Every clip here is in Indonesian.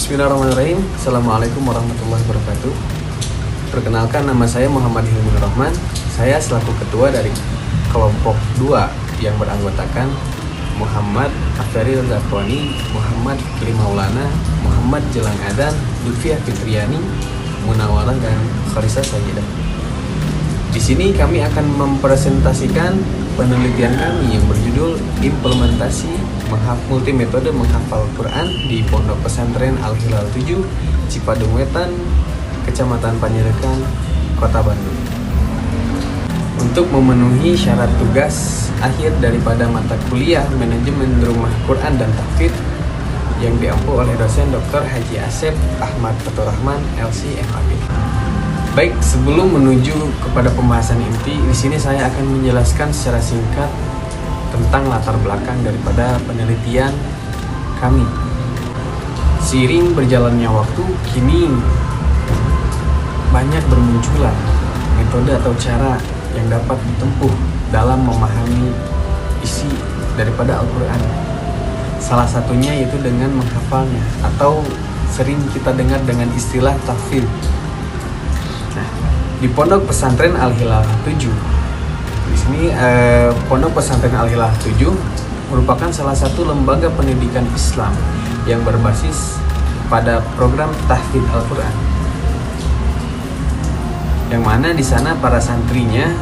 Bismillahirrahmanirrahim. Assalamualaikum warahmatullahi wabarakatuh. Perkenalkan, nama saya Muhammad Hilman Rahman. Saya selaku ketua dari kelompok 2 yang beranggotakan Muhammad Afdari Zakwani, Muhammad Fikri Maulana, Muhammad Jelang Adan, Lutfiah Fitriani, Munawarah, dan Kharisa Sajidah. Di sini kami akan mempresentasikan penelitian kami yang berjudul Implementasi Multimetode Menghafal Quran di Pondok Pesantren Al-Hilal 7, Cipadung Wetan, Kecamatan Panjaitan, Kota Bandung. Untuk memenuhi syarat tugas akhir daripada mata kuliah Manajemen Rumah Quran dan Tahfidz yang diampu oleh dosen Dr. Haji Asep Ahmad Fatur Rahman, LC MAB. Baik, sebelum menuju kepada pembahasan inti, di sini saya akan menjelaskan secara singkat tentang latar belakang daripada penelitian kami. Seiring berjalannya waktu, kini banyak bermunculan metode atau cara yang dapat ditempuh dalam memahami isi daripada Al-Quran. Salah satunya yaitu dengan menghafalnya, atau sering kita dengar dengan istilah tahfidz. Nah, di Pondok Pesantren Al-Hilal 7, di sini Pondok Pesantren Al-Hilal 7 merupakan salah satu lembaga pendidikan Islam yang berbasis pada program tahfidz Al-Quran, yang mana di sana para santrinya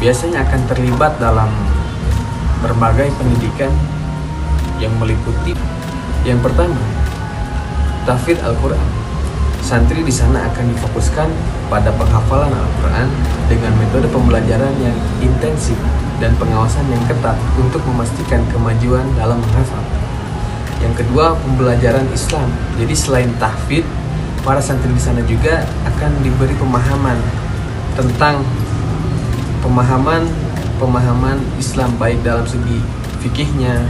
biasanya akan terlibat dalam berbagai pendidikan yang meliputi yang pertama, tahfidz Al-Quran. Santri di sana akan difokuskan pada penghafalan Al-Quran dengan metode pembelajaran yang intensif dan pengawasan yang ketat untuk memastikan kemajuan dalam menghafal. Yang kedua, pembelajaran Islam. Jadi selain tahfidz, para santri di sana juga akan diberi pemahaman tentang pemahaman Islam, baik dalam segi fikihnya,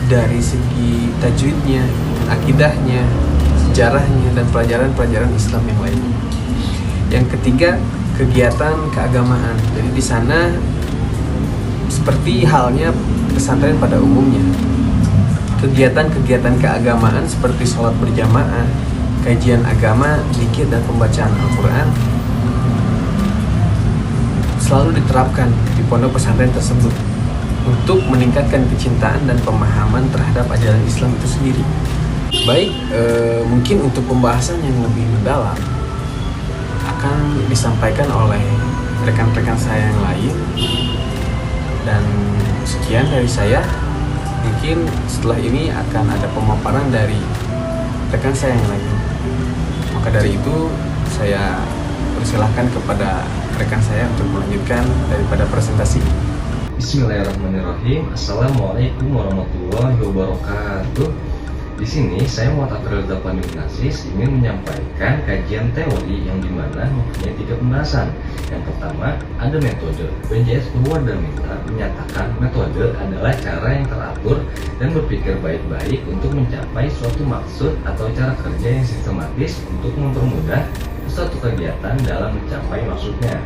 dari segi tajwidnya, akidahnya, sejarahnya, dan pelajaran-pelajaran Islam yang lainnya. Yang ketiga, kegiatan keagamaan. Jadi di sana seperti halnya pesantren pada umumnya, kegiatan-kegiatan keagamaan seperti sholat berjamaah, kajian agama, zikir, dan pembacaan Al-Quran selalu diterapkan di pondok pesantren tersebut untuk meningkatkan kecintaan dan pemahaman terhadap ajaran Islam itu sendiri. Baik, mungkin untuk pembahasan yang lebih mendalam akan disampaikan oleh rekan-rekan saya yang lain, dan sekian dari saya. Mungkin setelah ini akan ada pemaparan dari rekan saya yang lain. Maka dari itu saya persilahkan kepada rekan saya untuk melanjutkan daripada presentasi. Bismillahirrahmanirrahim. Assalamualaikum warahmatullahi wabarakatuh. Di sini saya Muhammad Afdari Zakwani ingin menyampaikan kajian teori yang dimana mempunyai 3 pembahasan. Yang pertama, ada metode. PNJS Purwodamitra menyatakan metode adalah cara yang teratur dan berpikir baik-baik untuk mencapai suatu maksud atau cara kerja yang sistematis untuk mempermudah suatu kegiatan dalam mencapai maksudnya.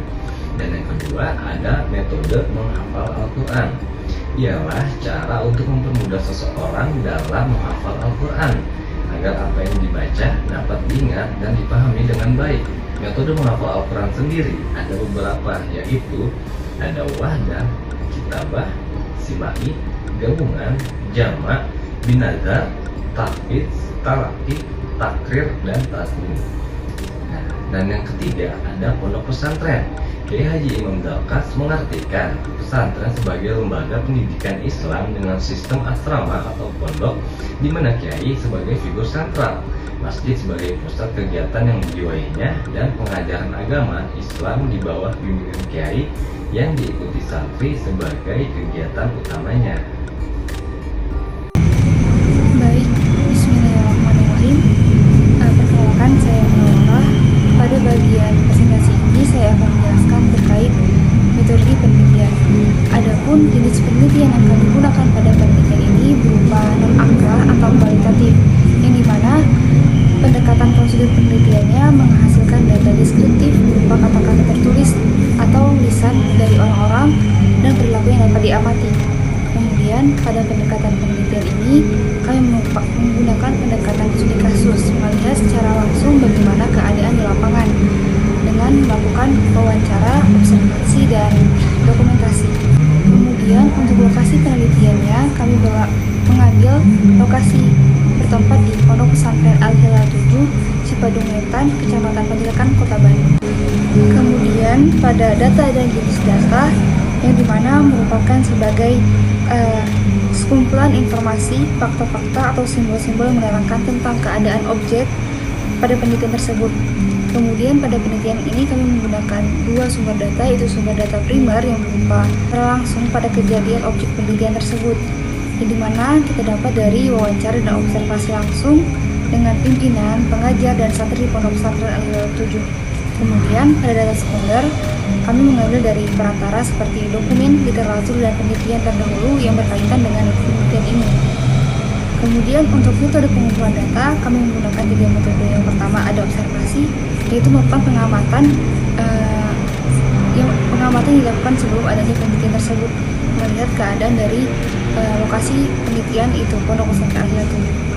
Dan yang kedua, ada metode menghafal Al-Quran. Ialah cara untuk mempermudah seseorang dalam menghafal Al-Quran agar apa yang dibaca dapat diingat dan dipahami dengan baik. Metode menghafal Al-Quran sendiri ada beberapa, yaitu ada wahdah, kitabah, simai, gabungan, jamak, binazar, tahfidz, talaqi, takrir, dan tasnim. Dan yang ketiga ada pondok pesantren. Kiai Haji Imam Dalkas mengartikan pesantren sebagai lembaga pendidikan Islam dengan sistem asrama atau pondok, di mana kiai sebagai figur sentral, masjid sebagai pusat kegiatan yang menjiwainya, dan pengajaran agama Islam di bawah bimbingan kiai yang diikuti santri sebagai kegiatan utamanya. Baik, bismillahirrahmanirrahim. Perkenalkan, saya Munawarah. Pada bagian presentasi ini saya akan menjelaskan terkait metode penelitian. Adapun jenis penelitian yang akan digunakan pada penelitian ini berupa non-akral atau kualitatif, yang dimana pendekatan prosedur penelitiannya menghasilkan data deskriptif berupa kata-kata tertulis atau lisan dari orang-orang dan perilaku yang dapat diamati. Kemudian Kemudian pada pendekatan penelitian ini kami menggunakan pendekatan studi kasus, melihat secara langsung bagaimana keadaan di lapangan dengan melakukan wawancara, observasi, dan dokumentasi. Kemudian untuk lokasi penelitiannya kami mengambil lokasi bertempat di Pondok Pesantren Al-Hilal 7, Cipadung Wetan, Kecamatan Panjaitan, Kota Bandung. Kemudian pada data dan jenis data yang dimana merupakan sebagai sekumpulan informasi, fakta-fakta atau simbol-simbol yang menerangkan tentang keadaan objek pada penelitian tersebut. Kemudian pada penelitian ini kami menggunakan dua sumber data, yaitu sumber data primer yang berupa langsung pada kejadian objek penelitian tersebut, yang dimana kita dapat dari wawancara dan observasi langsung dengan pimpinan, pengajar, dan santri Pondok Pesantren Al-Hilal 7. Kemudian pada data sekunder kami mengambil dari perantara seperti dokumen, literatur, dan penelitian terdahulu yang berkaitan dengan penelitian ini. Kemudian untuk metode pengumpulan data kami menggunakan 3 metode. Yang pertama ada observasi, yaitu melakukan pengamatan yang dilakukan sebelum adanya penelitian tersebut, melihat keadaan dari lokasi penelitian itu Pondok Pesantren Al-Hilal 7.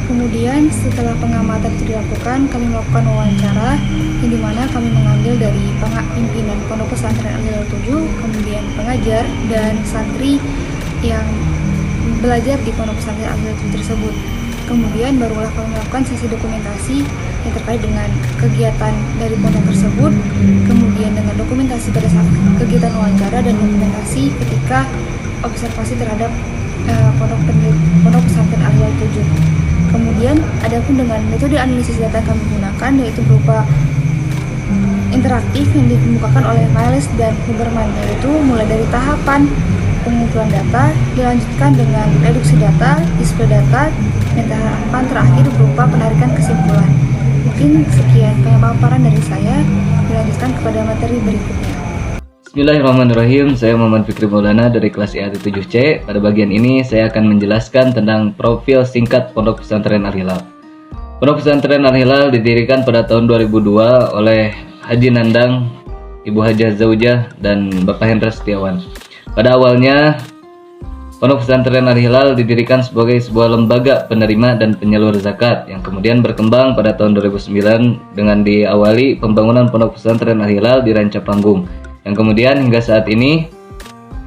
Kemudian setelah pengamatan itu dilakukan, kami melakukan wawancara yang dimana kami mengambil dari pimpinan Pondok Pesantren Al-Hilal 7, kemudian pengajar dan santri yang belajar di Pondok Pesantren Al-Hilal 7 tersebut. Kemudian barulah kami melakukan sesi dokumentasi yang terkait dengan kegiatan dari pondok tersebut, kemudian dengan dokumentasi pada saat kegiatan wawancara dan dokumentasi ketika observasi terhadap Pondok Pesantren Al-Hilal 7. Kemudian adapun dengan metode analisis data yang kami gunakan, yaitu berupa interaktif yang dikemukakan oleh Miles dan Huberman, yaitu mulai dari tahapan pengumpulan data, dilanjutkan dengan reduksi data, display data, dan tahapan terakhir berupa penarikan kesimpulan. Mungkin sekian pemaparan dari saya, dilanjutkan kepada materi berikutnya. Bismillahirrahmanirrahim, saya Muhammad Fikri Maulana dari kelas IAT 7C. Pada bagian ini saya akan menjelaskan tentang profil singkat Pondok Pesantren Al-Hilal. Pondok Pesantren Al-Hilal didirikan pada tahun 2002 oleh Haji Nandang, Ibu Hajah Zaujah, dan Bapak Hendra Setiawan. Pada awalnya, Pondok Pesantren Al-Hilal didirikan sebagai sebuah lembaga penerima dan penyalur zakat yang kemudian berkembang pada tahun 2009 dengan diawali pembangunan Pondok Pesantren Al-Hilal di Rancapanggung, yang kemudian hingga saat ini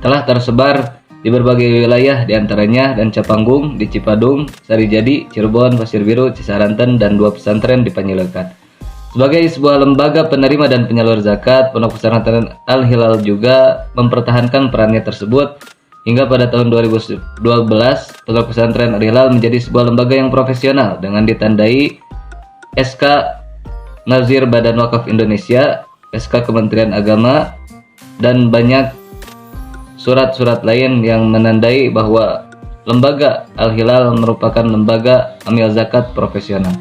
telah tersebar di berbagai wilayah, diantaranya Rancapanggung, di Cipadung, Sarijadi, Cirebon, Pasir Biru, Cisaranten, dan 2 pesantren di Panjaitan. Sebagai sebuah lembaga penerima dan penyalur zakat, Pondok Pesantren Al-Hilal juga mempertahankan perannya tersebut hingga pada tahun 2012 Pondok Pesantren Al-Hilal menjadi sebuah lembaga yang profesional dengan ditandai SK Nazir Badan Wakaf Indonesia, SK Kementerian Agama, dan banyak surat-surat lain yang menandai bahwa lembaga Al-Hilal merupakan lembaga amil zakat profesional.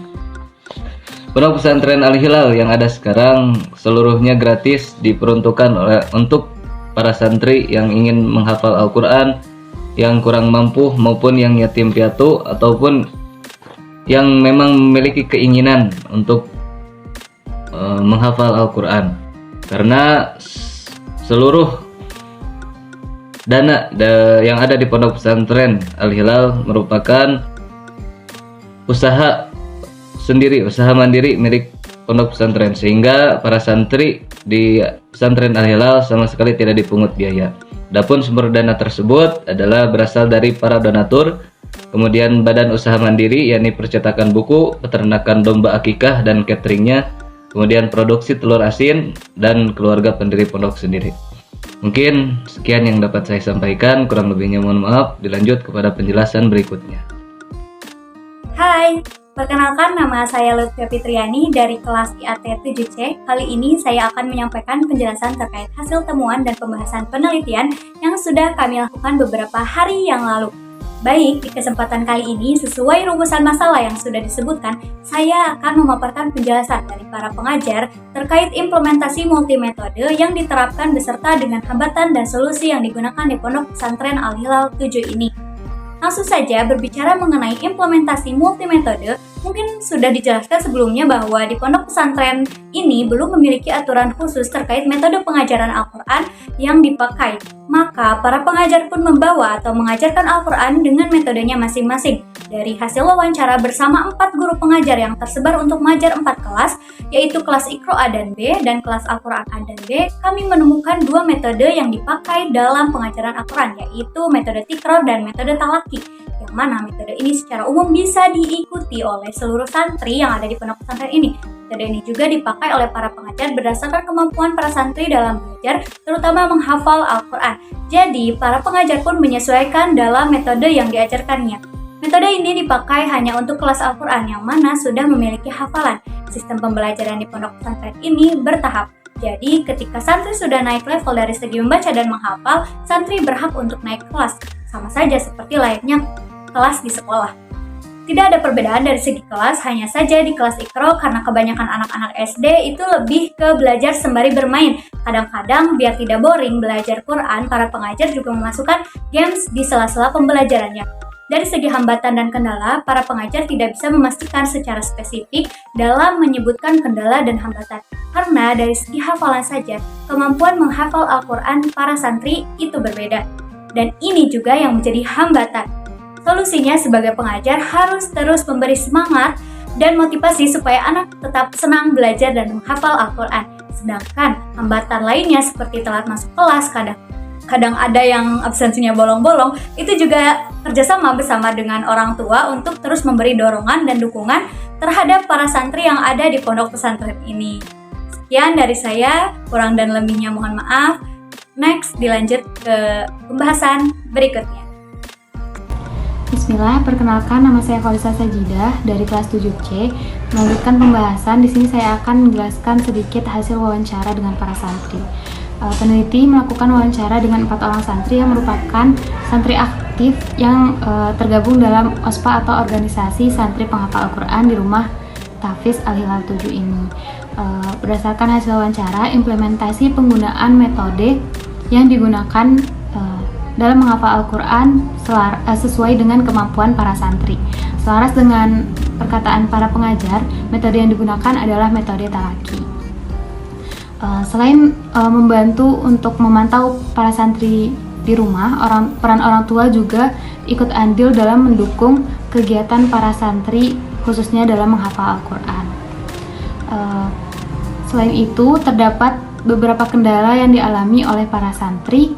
Pondok Pesantren Al-Hilal yang ada sekarang seluruhnya gratis, diperuntukkan untuk para santri yang ingin menghafal Al-Quran, yang kurang mampu maupun yang yatim piatu ataupun yang memang memiliki keinginan untuk menghafal Al-Quran. Karena seluruh dana yang ada di Pondok Pesantren Al-Hilal merupakan usaha mandiri milik pondok pesantren, sehingga para santri di pesantren Al-Hilal sama sekali tidak dipungut biaya. Adapun sumber dana tersebut adalah berasal dari para donatur, kemudian badan usaha mandiri yakni percetakan buku, peternakan domba akikah dan cateringnya, kemudian produksi telur asin, dan keluarga pendiri pondok sendiri. Mungkin sekian yang dapat saya sampaikan, kurang lebihnya mohon maaf. Dilanjut kepada penjelasan berikutnya. Hai, perkenalkan nama saya Lutfia Fitriani dari kelas IAT 7C. Kali ini saya akan menyampaikan penjelasan terkait hasil temuan dan pembahasan penelitian yang sudah kami lakukan beberapa hari yang lalu. Baik, di kesempatan kali ini sesuai rumusan masalah yang sudah disebutkan, saya akan memaparkan penjelasan dari para pengajar terkait implementasi multimetode yang diterapkan beserta dengan hambatan dan solusi yang digunakan di Pondok Pesantren Al-Hilal 7 ini. Langsung saja berbicara mengenai implementasi multimetode, Mungkin sudah dijelaskan sebelumnya bahwa di pondok pesantren ini belum memiliki aturan khusus terkait metode pengajaran Al-Quran yang dipakai. Maka para pengajar pun membawa atau mengajarkan Al-Quran dengan metodenya masing-masing. Dari hasil wawancara bersama 4 guru pengajar yang tersebar untuk mengajar 4 kelas, yaitu kelas Iqra A dan B dan kelas Al-Quran A dan B, kami menemukan 2 metode yang dipakai dalam pengajaran Al-Quran, yaitu metode Tikrar dan metode Talaki. Yang mana metode ini secara umum bisa diikuti oleh seluruh santri yang ada di pondok pesantren ini. Metode ini juga dipakai oleh para pengajar berdasarkan kemampuan para santri dalam belajar, terutama menghafal Al-Quran. Jadi, para pengajar pun menyesuaikan dalam metode yang diajarkannya. Metode ini dipakai hanya untuk kelas Al-Quran yang mana sudah memiliki hafalan. Sistem pembelajaran di pondok pesantren ini bertahap. Jadi, ketika santri sudah naik level dari segi membaca dan menghafal, santri berhak untuk naik kelas. Sama saja seperti layaknya kelas di sekolah. Tidak ada perbedaan dari segi kelas, hanya saja di kelas Iqra karena kebanyakan anak-anak SD itu lebih ke belajar sembari bermain. Kadang-kadang biar tidak boring belajar Quran, para pengajar juga memasukkan games di sela-sela pembelajarannya. Dari segi hambatan dan kendala, para pengajar tidak bisa memastikan secara spesifik dalam menyebutkan kendala dan hambatan. Karena dari segi hafalan saja, kemampuan menghafal Al-Quran para santri itu berbeda. Dan ini juga yang menjadi hambatan. Solusinya sebagai pengajar harus terus memberi semangat dan motivasi supaya anak tetap senang belajar dan menghafal Al-Quran. Sedangkan hambatan lainnya seperti telat masuk kelas, kadang ada yang absensinya bolong-bolong, itu juga kerjasama bersama dengan orang tua untuk terus memberi dorongan dan dukungan terhadap para santri yang ada di pondok pesantren ini. Sekian dari saya, kurang dan lebihnya mohon maaf. Next, dilanjut ke pembahasan berikutnya. Bismillah, perkenalkan nama saya Khalisa Sajidah dari kelas 7C. Melanjutkan pembahasan, di sini saya akan menjelaskan sedikit hasil wawancara dengan para santri. Peneliti melakukan wawancara dengan 4 orang santri yang merupakan santri aktif yang tergabung dalam OSPA atau organisasi santri penghafal Al-Quran di rumah Tahfiz Al-Hilal 7 ini. Berdasarkan hasil wawancara, implementasi penggunaan metode yang digunakan dalam menghafal Al-Quran sesuai dengan kemampuan para santri. Selaras dengan perkataan para pengajar, metode yang digunakan adalah metode talaki. Selain membantu untuk memantau para santri di rumah, peran orang tua juga ikut andil dalam mendukung kegiatan para santri khususnya dalam menghafal Al-Quran. Selain itu, terdapat beberapa kendala yang dialami oleh para santri,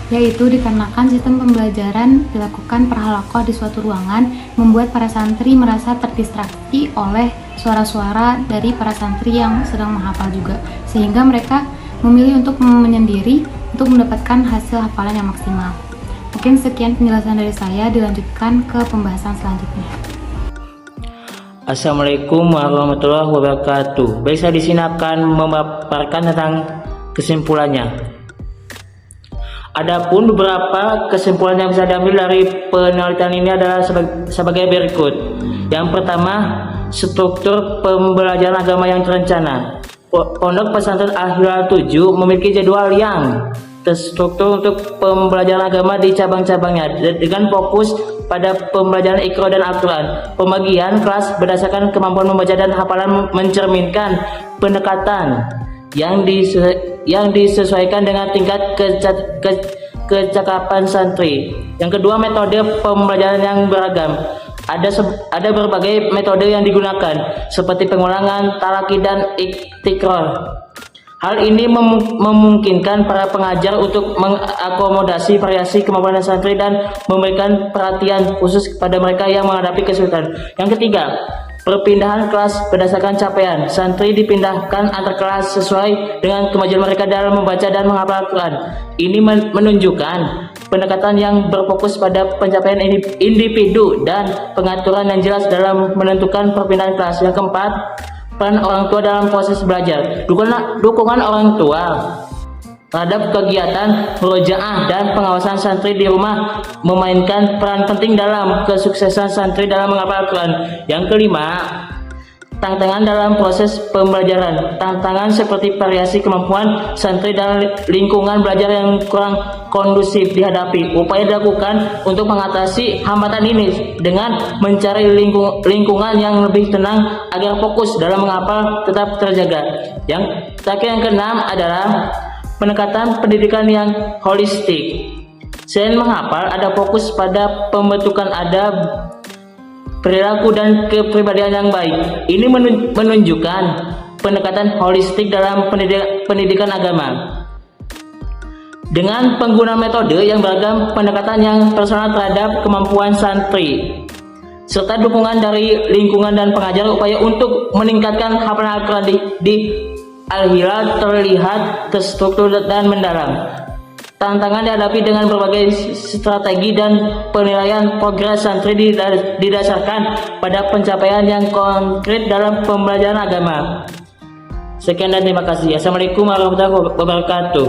yaitu dikarenakan sistem pembelajaran dilakukan per halakoh di suatu ruangan membuat para santri merasa terdistraksi oleh suara-suara dari para santri yang sedang menghafal juga, sehingga mereka memilih untuk menyendiri untuk mendapatkan hasil hafalan yang maksimal. Mungkin sekian penjelasan dari saya, dilanjutkan ke pembahasan selanjutnya. Assalamualaikum warahmatullahi wabarakatuh. Baik, saya di sini akan memaparkan tentang kesimpulannya. Adapun beberapa kesimpulan yang bisa diambil dari penelitian ini adalah sebagai berikut. Yang pertama, struktur pembelajaran agama yang terencana. Pondok Pesantren Al-Hilal 7 memiliki jadwal yang terstruktur untuk pembelajaran agama di cabang-cabangnya dengan fokus pada pembelajaran Iqra dan Al-Quran. Pembagian kelas berdasarkan kemampuan membaca dan hafalan mencerminkan pendekatan yang disesuaikan dengan tingkat kecakapan santri. Yang kedua, metode pembelajaran yang beragam. Ada berbagai metode yang digunakan seperti pengulangan, talaki, dan iktikrar. Hal ini memungkinkan para pengajar untuk mengakomodasi variasi kemampuan santri dan memberikan perhatian khusus kepada mereka yang menghadapi kesulitan. Yang ketiga, perpindahan kelas berdasarkan capaian. Santri dipindahkan antar kelas sesuai dengan kemajuan mereka dalam membaca dan menghafal Al-Quran. Ini menunjukkan pendekatan yang berfokus pada pencapaian individu dan pengaturan yang jelas dalam menentukan perpindahan kelas. Yang keempat, peran orang tua dalam proses belajar. Dukungan orang tua terhadap kegiatan murojaah dan pengawasan santri di rumah memainkan peran penting dalam kesuksesan santri dalam menghafal Al-Quran. Yang kelima, tantangan dalam proses pembelajaran. Tantangan seperti variasi kemampuan santri dan lingkungan belajar yang kurang kondusif dihadapi. Upaya dilakukan untuk mengatasi hambatan ini dengan mencari lingkungan yang lebih tenang agar fokus dalam menghafal tetap terjaga. Yang terakhir, yang keenam adalah pendekatan pendidikan yang holistik. Selain menghafal, ada fokus pada pembentukan adab, perilaku dan kepribadian yang baik. Ini menunjukkan pendekatan holistik dalam pendidikan agama. Dengan penggunaan metode yang beragam, pendekatan yang personal terhadap kemampuan santri, serta dukungan dari lingkungan dan pengajar, upaya untuk meningkatkan hafalan Al-Quran di Al-Hilal terlihat terstruktur dan mendalam. Tantangan dihadapi dengan berbagai strategi dan penilaian progres santri didasarkan pada pencapaian yang konkret dalam pembelajaran agama. Sekian dan terima kasih. Assalamualaikum warahmatullahi wabarakatuh.